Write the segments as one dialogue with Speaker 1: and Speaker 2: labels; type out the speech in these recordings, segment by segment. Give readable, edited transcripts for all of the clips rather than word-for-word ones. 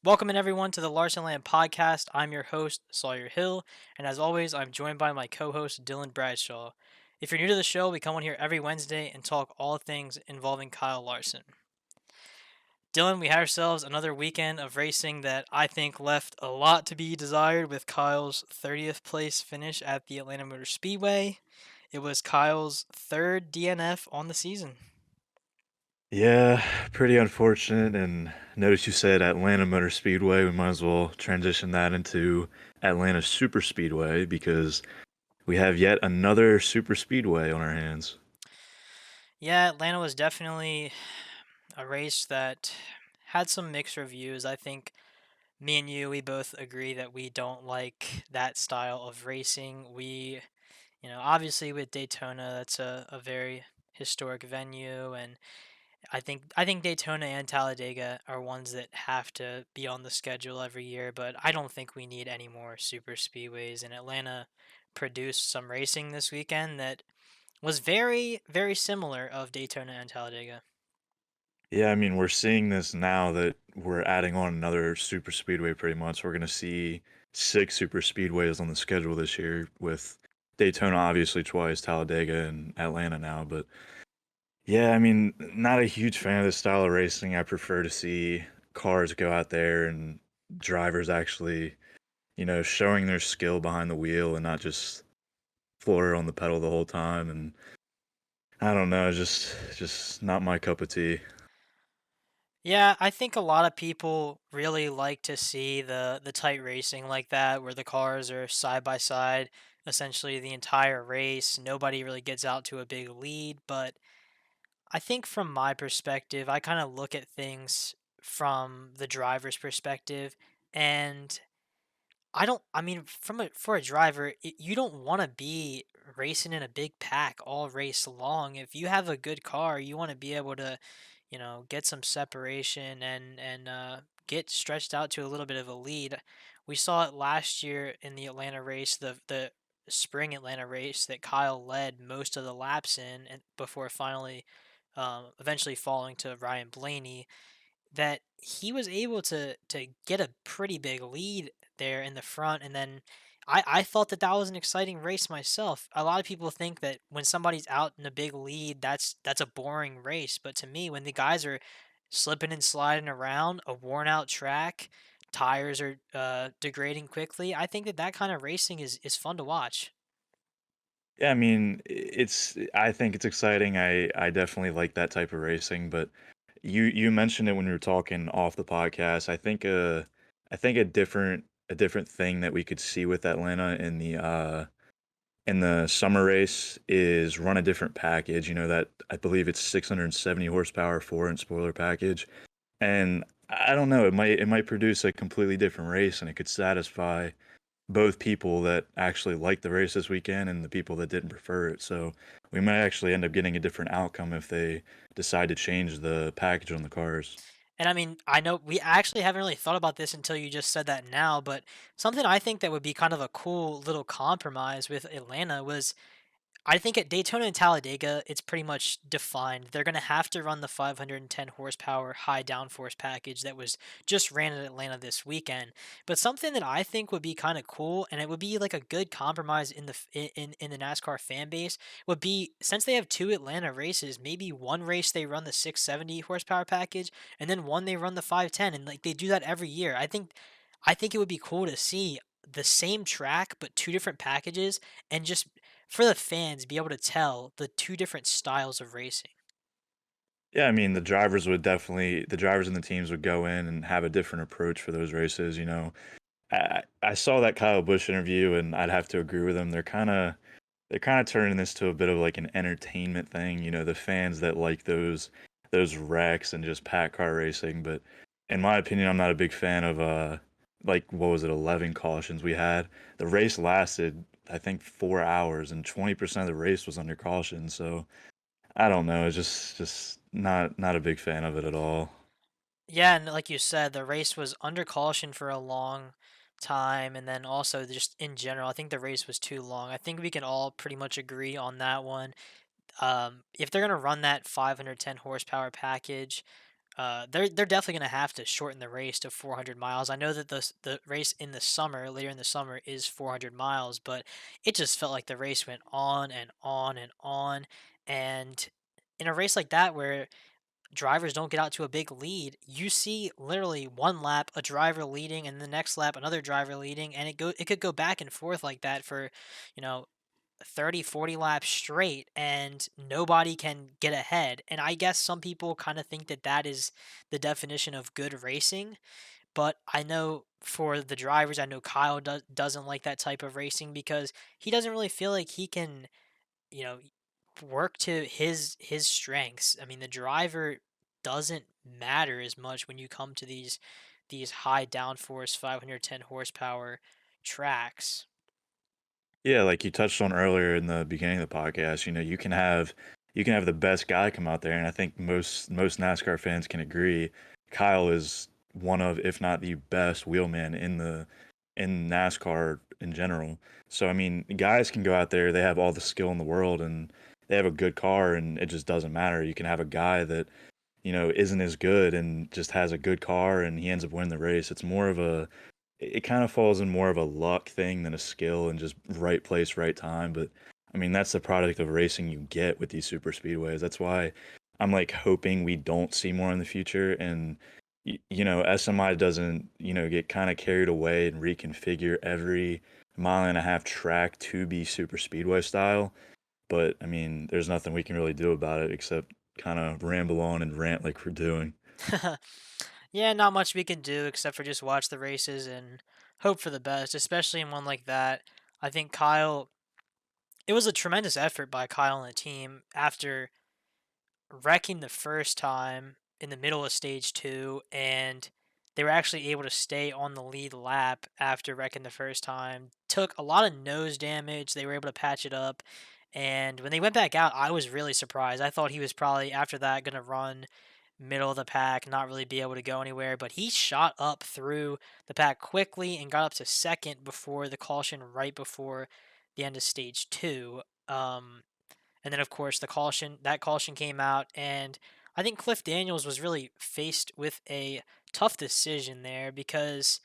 Speaker 1: Welcome in everyone to the Larsonland podcast. I'm your host, Sawyer Hill, and as always, I'm joined by my co-host, Dylan Bradshaw. If you're new to the show, we come on here every Wednesday and talk all things involving Kyle Larson. Dylan, we had ourselves another weekend of racing that I think left a lot to be desired with Kyle's 30th place finish at the Atlanta Motor Speedway. It was Kyle's third DNF on the season.
Speaker 2: Yeah, pretty unfortunate. And notice you said Atlanta Motor Speedway. We might as well transition that into Atlanta Super Speedway because we have yet another Super Speedway on our hands.
Speaker 1: Yeah, Atlanta was definitely a race that had some mixed reviews. I think me and you, we both agree that we don't like that style of racing. Obviously with Daytona, that's a very historic venue, and I think Daytona and Talladega are ones that have to be on the schedule every year. But I don't think we need any more super speedways. And Atlanta produced some racing this weekend that was very, very similar of Daytona and Talladega.
Speaker 2: Yeah, I mean, we're seeing this now that we're adding on another Super Speedway pretty much. We're going to see six Super Speedways on the schedule this year with Daytona obviously twice, Talladega, and Atlanta now. But yeah, I mean, not a huge fan of this style of racing. I prefer to see cars go out there and drivers actually, showing their skill behind the wheel and not just floor on the pedal the whole time. And I don't know, just not my cup of tea.
Speaker 1: Yeah, I think a lot of people really like to see the tight racing like that, where the cars are side by side essentially the entire race. Nobody really gets out to a big lead, but I think from my perspective, I kind of look at things from the driver's perspective, and I mean, for a driver, you don't want to be racing in a big pack all race long. If you have a good car, you want to be able to, get some separation and get stretched out to a little bit of a lead. We saw it last year in the Atlanta race, the spring Atlanta race that Kyle led most of the laps in, and before finally, eventually falling to Ryan Blaney, that he was able to get a pretty big lead there in the front. And then I thought that that was an exciting race myself. A lot of people think that when somebody's out in a big lead, that's a boring race, but to me, when the guys are slipping and sliding around a worn out track, tires are degrading quickly, I think that that kind of racing is fun to watch.
Speaker 2: Yeah, I mean, I think it's exciting. I definitely like that type of racing, but you mentioned it when we were talking off the podcast. I think a different thing that we could see with Atlanta in the summer race is run a different package. You know that I believe it's 670 horsepower 4-inch spoiler package, and I don't know. It might produce a completely different race, and it could satisfy both people that actually liked the race this weekend and the people that didn't prefer it. So we might actually end up getting a different outcome if they decide to change the package on the cars.
Speaker 1: And I mean, I know we actually haven't really thought about this until you just said that now, but something I think that would be kind of a cool little compromise with Atlanta was, I think at Daytona and Talladega, it's pretty much defined. They're going to have to run the 510 horsepower high downforce package that was just ran at Atlanta this weekend. But something that I think would be kind of cool, and it would be like a good compromise in the in the NASCAR fan base, would be, since they have two Atlanta races, maybe one race they run the 670 horsepower package, and then one they run the 510, and like they do that every year. I think it would be cool to see the same track but two different packages, and just for the fans be able to tell the two different styles of racing.
Speaker 2: Yeah, I mean the drivers and the teams would go in and have a different approach for those races. I saw that Kyle Busch interview and I'd have to agree with him. They're kind of turning this to a bit of like an entertainment thing. The fans that like those wrecks and just pack car racing. But in my opinion, I'm not a big fan of like what was it, 11 cautions we had. The race lasted I think 4 hours and 20% of the race was under caution. So I don't know, it's just not a big fan of it at all.
Speaker 1: Yeah, and like you said, the race was under caution for a long time, and then also just in general, I think the race was too long. I think we can all pretty much agree on that one. If they're gonna run that 510 horsepower package, they're definitely going to have to shorten the race to 400 miles. I know that the race in the summer, later in the summer, is 400 miles, but it just felt like the race went on and on and on. And in a race like that, where drivers don't get out to a big lead, you see literally one lap a driver leading, and the next lap another driver leading, and it could go back and forth like that for, you know, 30, 40 laps straight, and nobody can get ahead. And I guess some people kind of think that that is the definition of good racing. But I know for the drivers, I know Kyle doesn't like that type of racing because he doesn't really feel like he can, you know, work to his strengths. I mean, the driver doesn't matter as much when you come to these high downforce 510 horsepower tracks.
Speaker 2: Yeah, like you touched on earlier in the beginning of the podcast, you can have the best guy come out there, and I think most NASCAR fans can agree. Kyle is one of, if not the best wheelman in NASCAR in general. So I mean, guys can go out there, they have all the skill in the world, and they have a good car, and it just doesn't matter. You can have a guy that isn't as good and just has a good car, and he ends up winning the race. It kind of falls in more of a luck thing than a skill and just right place, right time. But I mean, that's the product of racing you get with these super speedways. That's why I'm like hoping we don't see more in the future. And, SMI doesn't, get kind of carried away and reconfigure every mile and a half track to be super speedway style. But I mean, there's nothing we can really do about it except kind of ramble on and rant like we're doing.
Speaker 1: Yeah, not much we can do except for just watch the races and hope for the best, especially in one like that. I think Kyle, it was a tremendous effort by Kyle and the team after wrecking the first time in the middle of stage two, and they were actually able to stay on the lead lap after wrecking the first time. Took a lot of nose damage. They were able to patch it up. And when they went back out, I was really surprised. I thought he was probably, after that, going to run middle of the pack, not really be able to go anywhere. But he shot up through the pack quickly and got up to second before the caution right before the end of stage two. And then, of course, that caution came out, and I think Cliff Daniels was really faced with a tough decision there because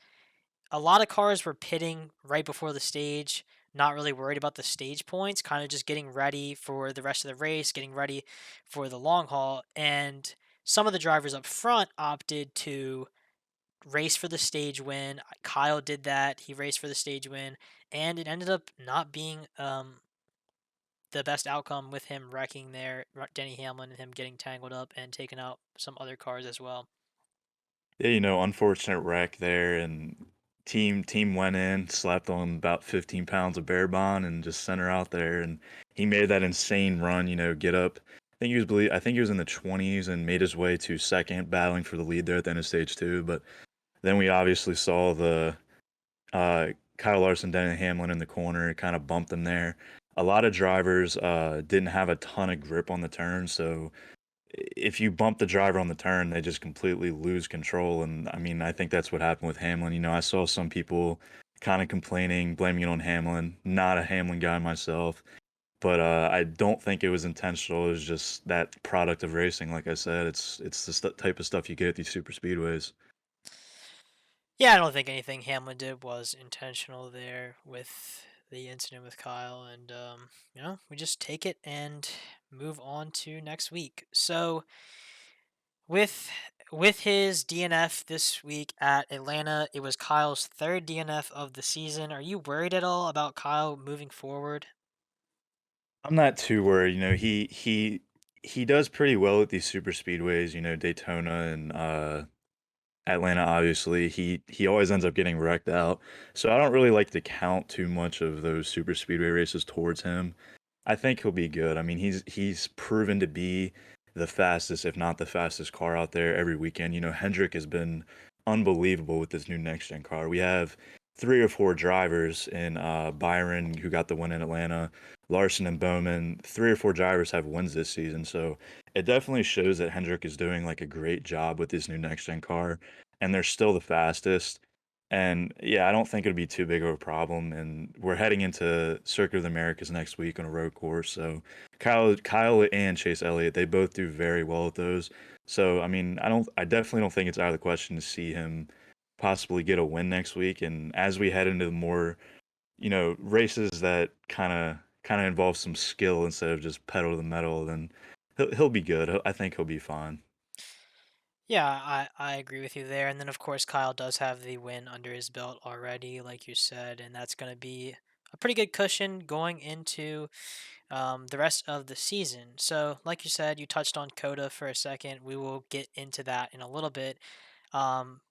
Speaker 1: a lot of cars were pitting right before the stage, not really worried about the stage points, kind of just getting ready for the rest of the race, getting ready for the long haul. And some of the drivers up front opted to race for the stage win. Kyle did that. He raced for the stage win, and it ended up not being the best outcome with him wrecking there, Denny Hamlin, and him getting tangled up and taking out some other cars as well.
Speaker 2: Yeah, unfortunate wreck there, and team went in, slapped on about 15 pounds of bear bond, and just sent her out there. And he made that insane run, get up. I think he was in the 20s and made his way to second, battling for the lead there at the end of stage two. But then we obviously saw the Kyle Larson, Denny Hamlin in the corner. It kind of bumped them there. A lot of drivers didn't have a ton of grip on the turn, so if you bump the driver on the turn, they just completely lose control. And I mean, I think that's what happened with Hamlin. I saw some people kind of complaining, blaming it on Hamlin. Not a Hamlin guy myself, but I don't think it was intentional. It was just that product of racing. Like I said, it's the type of stuff you get at these super speedways.
Speaker 1: Yeah, I don't think anything Hamlin did was intentional there with the incident with Kyle, and we just take it and move on to next week. So with his DNF this week at Atlanta, it was Kyle's third DNF of the season. Are you worried at all about Kyle moving forward?
Speaker 2: I'm not too worried. He does pretty well at these super speedways. Daytona and Atlanta, obviously, he always ends up getting wrecked out. So I don't really like to count too much of those super speedway races towards him. I think he'll be good. I mean, he's proven to be the fastest, if not the fastest car out there every weekend. Hendrick has been unbelievable with this new next gen car. We have three or four drivers in Byron who got the win in Atlanta, Larson and Bowman. Three or four drivers have wins this season, so it definitely shows that Hendrick is doing like a great job with this new next gen car, and they're still the fastest. And yeah, I don't think it'd be too big of a problem. And we're heading into Circuit of the Americas next week on a road course. So Kyle and Chase Elliott, they both do very well at those. So I mean, I definitely don't think it's out of the question to see him possibly get a win next week. And as we head into the more, races that kind of involve some skill instead of just pedal to the metal, then he'll be good. I think he'll be fine.
Speaker 1: Yeah, I agree with you there. And then, of course, Kyle does have the win under his belt already, like you said, and that's going to be a pretty good cushion going into the rest of the season. So, like you said, you touched on Coda for a second. We will get into that in a little bit.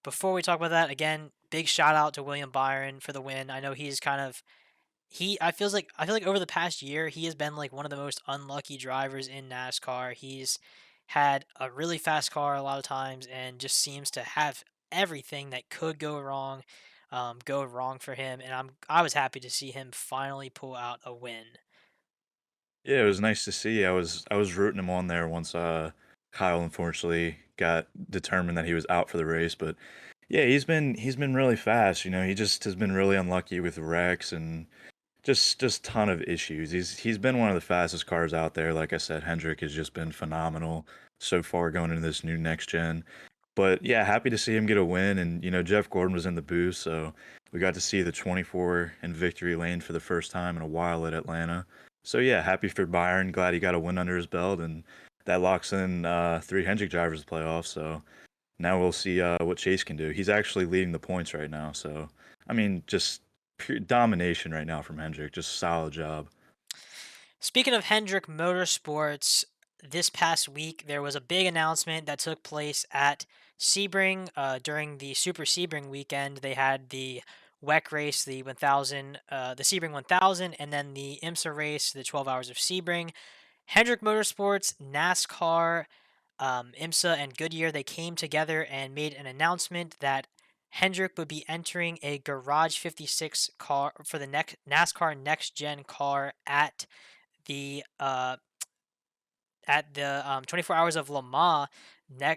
Speaker 1: Before we talk about that, again, big shout out to William Byron for the win. I know he's kind of he I feel like over the past year he has been like one of the most unlucky drivers in NASCAR. He's had a really fast car a lot of times and just seems to have everything that could go wrong for him. And I was happy to see him finally pull out a win.
Speaker 2: Yeah, it was nice to see. I was rooting him on there once Kyle unfortunately got determined that he was out for the race, but yeah, he's been really fast, he just has been really unlucky with wrecks and just ton of issues. He's been one of the fastest cars out there. Like I said, Hendrick has just been phenomenal so far going into this new next gen. But yeah, happy to see him get a win. And Jeff Gordon was in the booth, so we got to see the 24 in victory lane for the first time in a while at Atlanta. So yeah, happy for Byron. Glad he got a win under his belt, and that locks in three Hendrick drivers to playoff. So now we'll see what Chase can do. He's actually leading the points right now. So I mean, just pure domination right now from Hendrick. Just solid job.
Speaker 1: Speaking of Hendrick Motorsports, this past week there was a big announcement that took place at Sebring during the Super Sebring weekend. They had the WEC race, the 1000, the Sebring 1000, and then the IMSA race, the 12 Hours of Sebring. Hendrick Motorsports, NASCAR, IMSA, and Goodyear, they came together and made an announcement that Hendrick would be entering a Garage 56 car for the next NASCAR Next Gen car the uh, at the 24 Hours of Le Mans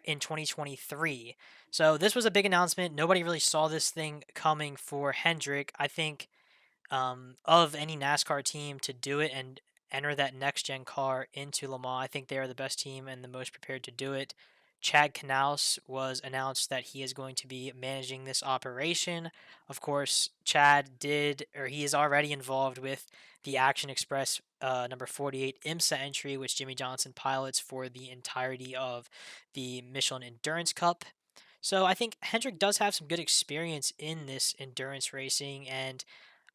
Speaker 1: in 2023. So this was a big announcement. Nobody really saw this thing coming for Hendrick. I think of any NASCAR team to do it and enter that next gen car into Le Mans. I think they are the best team and the most prepared to do it. Chad Knaus was announced that he is going to be managing this operation. Of course, Chad did, or he is already involved with the Action Express number 48 IMSA entry, which Jimmy Johnson pilots for the entirety of the Michelin Endurance Cup. So I think Hendrick does have some good experience in this endurance racing, and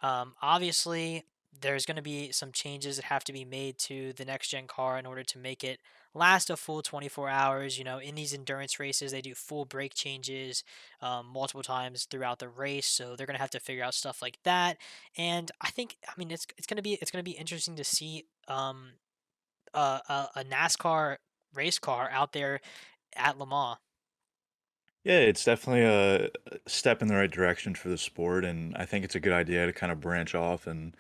Speaker 1: obviously there's going to be some changes that have to be made to the next gen car in order to make it last a full 24 hours. In these endurance races, they do full brake changes multiple times throughout the race, so they're going to have to figure out stuff like that. And I mean, it's going to be interesting to see a NASCAR race car out there at Le Mans.
Speaker 2: Yeah, it's definitely a step in the right direction for the sport, and I think it's a good idea to kind of branch off and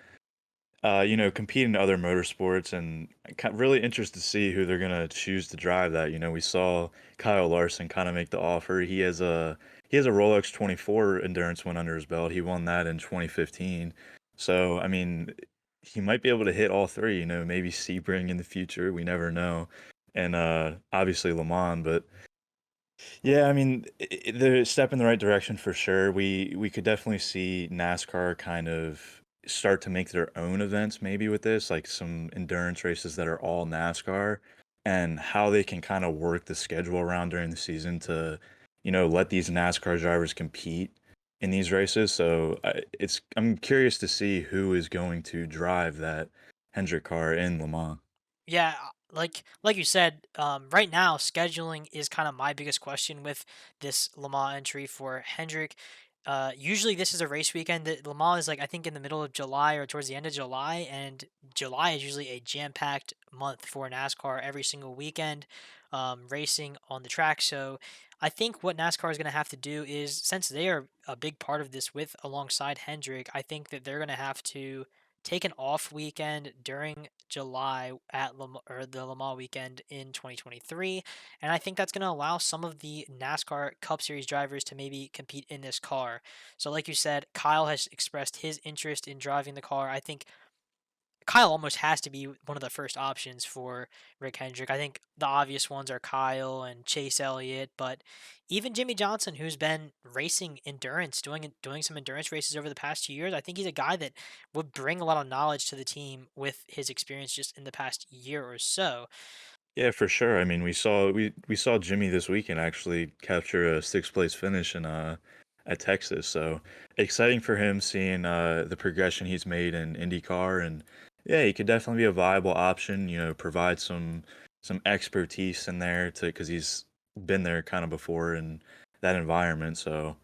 Speaker 2: compete in other motorsports. And really interested to see who they're gonna choose to drive that. We saw Kyle Larson kind of make the offer. He has a Rolex 24 endurance win under his belt. He won that in 2015. So I mean, he might be able to hit all three. Maybe Sebring in the future. We never know. And obviously Le Mans, but yeah, I mean, the step in the right direction for sure. We could definitely see NASCAR kind of start to make their own events maybe with this, like some endurance races that are all NASCAR, and how they can kind of work the schedule around during the season to, let these NASCAR drivers compete in these races. So I'm curious to see who is going to drive that Hendrick car in Le Mans.
Speaker 1: Yeah, like you said, right now scheduling is kind of my biggest question with this Le Mans entry for Hendrick. Usually this is a race weekend. Le Mans is like I think in the middle of July or towards the end of July, and July is usually a jam-packed month for NASCAR every single weekend, racing on the track. So I think what NASCAR is going to have to do is, since they are a big part of this with alongside Hendrick, I think that they're going to have to take an off weekend during July at or the Le Mans weekend in 2023, and I think that's going to allow some of the NASCAR Cup Series drivers to maybe compete in this car. So, like you said, Kyle has expressed his interest in driving the car. I think Kyle almost has to be one of the first options for Rick Hendrick. I think the obvious ones are Kyle and Chase Elliott, but even Jimmy Johnson, who's been racing endurance, doing some endurance races over the past 2 years, I think he's a guy that would bring a lot of knowledge to the team with his experience just in the past year or so.
Speaker 2: Yeah, for sure. I mean, we saw Jimmy this weekend actually capture a sixth place finish in at Texas. So exciting for him seeing the progression he's made in IndyCar, and yeah, he could definitely be a viable option. You know, provide some expertise in there to because he's been there kind of before in that environment. So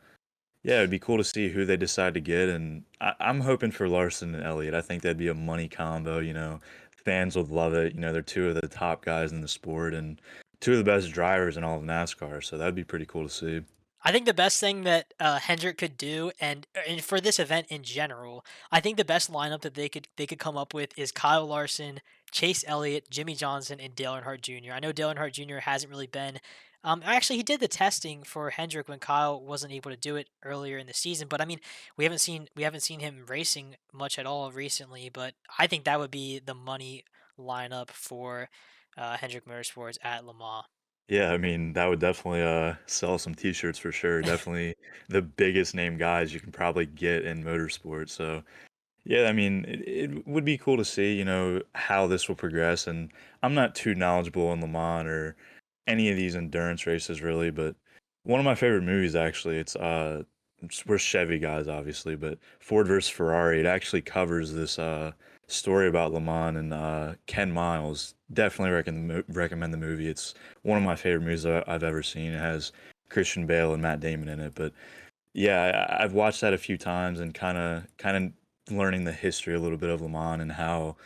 Speaker 2: yeah, it'd be cool to see who they decide to get, and I'm hoping for Larson and Elliott. I think that'd be a money combo. You know, fans would love it. You know, they're two of the top guys in the sport and two of the best drivers in all of NASCAR. So that'd be pretty cool to see.
Speaker 1: I think the best thing that Hendrick could do, and for this event in general, I think the best lineup that they could come up with is Kyle Larson, Chase Elliott, Jimmy Johnson, and Dale Earnhardt Jr. I know Dale Earnhardt Jr. hasn't really been. Actually, he did the testing for Hendrick when Kyle wasn't able to do it earlier in the season. But I mean, we haven't seen him racing much at all recently. But I think that would be the money lineup for Hendrick Motorsports at Le Mans.
Speaker 2: Yeah, I mean that would definitely sell some T-shirts for sure. Definitely the biggest name guys you can probably get in motorsports. So yeah, I mean, it would be cool to see, you know, how this will progress. And I'm not too knowledgeable in Le Mans or any of these endurance races really, but one of my favorite movies actually, we're Chevy guys obviously, but Ford versus Ferrari, it actually covers this story about Le Mans and Ken Miles. Definitely recommend the movie. It's one of my favorite movies I've ever seen. It has Christian Bale and Matt Damon in it, but yeah, I've watched that a few times and kind of learning the history a little bit of Le Mans and how,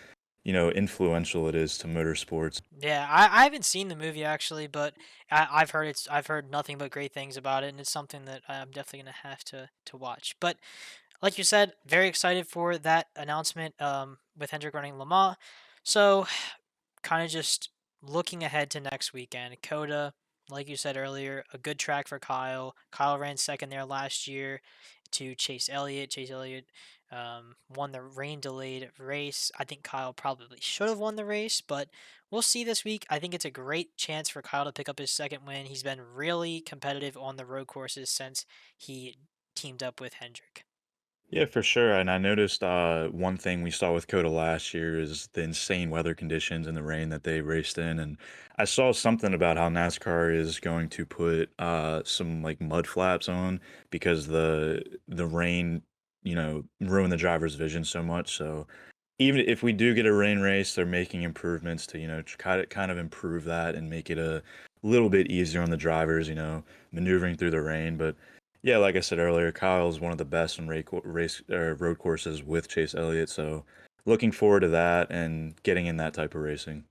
Speaker 2: you know, influential it is to motorsports.
Speaker 1: Yeah, I haven't seen the movie actually, but I've heard nothing but great things about it, and it's something that I'm definitely gonna have to watch. But like you said, very excited for that announcement with Hendrick running Le Mans. So kind of just looking ahead to next weekend, Coda, like you said earlier, a good track for Kyle. Kyle ran second there last year to Chase Elliott. Chase Elliott won the rain delayed race. I think Kyle probably should have won the race, but we'll see this week. I think it's a great chance for Kyle to pick up his second win. He's been really competitive on the road courses since he teamed up with Hendrick.
Speaker 2: Yeah, for sure. And I noticed one thing we saw with Coda last year is the insane weather conditions and the rain that they raced in. And I saw something about how NASCAR is going to put some like mud flaps on because the rain, you know, ruined the driver's vision so much. So even if we do get a rain race, they're making improvements to, you know, kind of improve that and make it a little bit easier on the drivers, you know, maneuvering through the rain. But yeah, like I said earlier, Kyle's one of the best in race road courses with Chase Elliott. So looking forward to that and getting in that type of racing.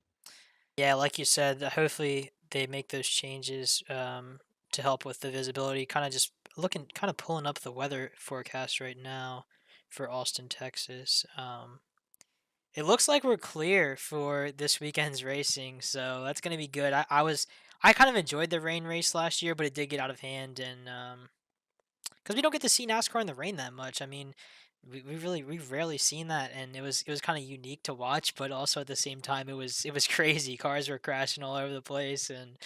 Speaker 1: Yeah, like you said, hopefully they make those changes to help with the visibility. Kind of just looking, kind of pulling up the weather forecast right now for Austin, Texas. It looks like we're clear for this weekend's racing, so that's gonna be good. I kind of enjoyed the rain race last year, but it did get out of hand, and because we don't get to see NASCAR in the rain that much. I mean, we've rarely seen that, and it was kind of unique to watch, but also at the same time it was crazy. Cars were crashing all over the place, and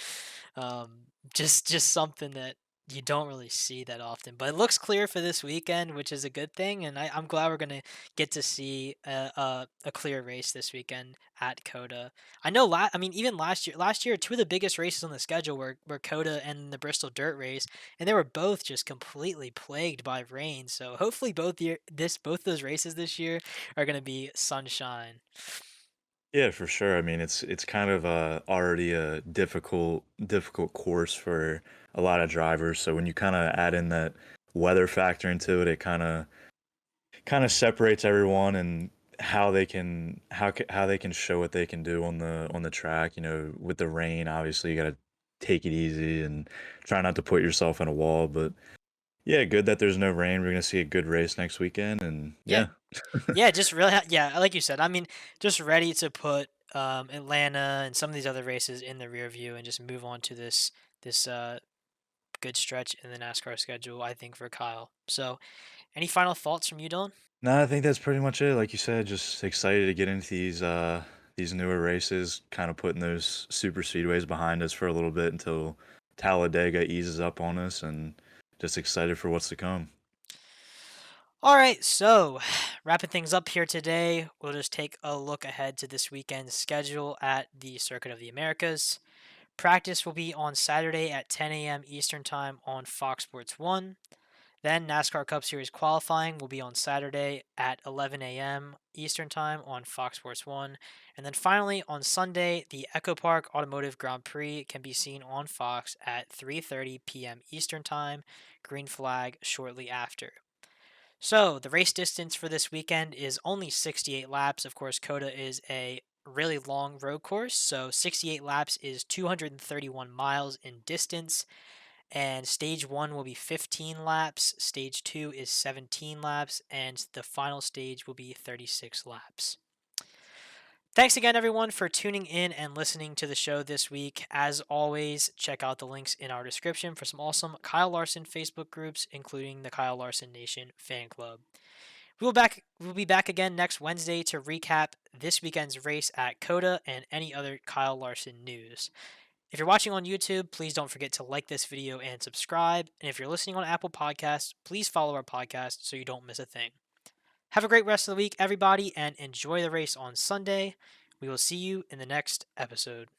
Speaker 1: just something that you don't really see that often. But it looks clear for this weekend, which is a good thing, and I'm glad we're gonna get to see a clear race this weekend at Coda. I know. I mean, even last year, two of the biggest races on the schedule were Coda and the Bristol Dirt Race, and they were both just completely plagued by rain. So hopefully both those races this year are going to be sunshine.
Speaker 2: Yeah, for sure. I mean, it's kind of already a difficult course for a lot of drivers. So when you kind of add in that weather factor into it, it kind of separates everyone and how they can show what they can do on the track. You know, with the rain, obviously you got to take it easy and try not to put yourself in a wall. But Yeah, good that there's no rain. We're gonna see a good race next weekend, and
Speaker 1: Yeah,
Speaker 2: yeah.
Speaker 1: yeah, just really, yeah, like you said. I mean, just ready to put Atlanta and some of these other races in the rear view and just move on to this good stretch in the NASCAR schedule. I think for Kyle. So, any final thoughts from you, Dylan?
Speaker 2: No, I think that's pretty much it. Like you said, just excited to get into these newer races, kind of putting those super speedways behind us for a little bit until Talladega eases up on us, and just excited for what's to come.
Speaker 1: All right, so wrapping things up here today, we'll just take a look ahead to this weekend's schedule at the Circuit of the Americas. Practice will be on Saturday at 10 a.m. Eastern Time on Fox Sports 1. Then NASCAR Cup Series qualifying will be on Saturday at 11 a.m. Eastern Time on Fox Sports 1. And then finally on Sunday, the Echo Park Automotive Grand Prix can be seen on Fox at 3:30 p.m. Eastern Time, green flag shortly after. So, the race distance for this weekend is only 68 laps. Of course, COTA is a really long road course, so 68 laps is 231 miles in distance. And stage one will be 15 laps, stage two is 17 laps, and the final stage will be 36 laps. Thanks again, everyone, for tuning in and listening to the show this week. As always, check out the links in our description for some awesome Kyle Larson Facebook groups, including the Kyle Larson Nation fan club. We'll be back again next Wednesday to recap this weekend's race at COTA and any other Kyle Larson news. If you're watching on YouTube, please don't forget to like this video and subscribe. And if you're listening on Apple Podcasts, please follow our podcast so you don't miss a thing. Have a great rest of the week, everybody, and enjoy the race on Sunday. We will see you in the next episode.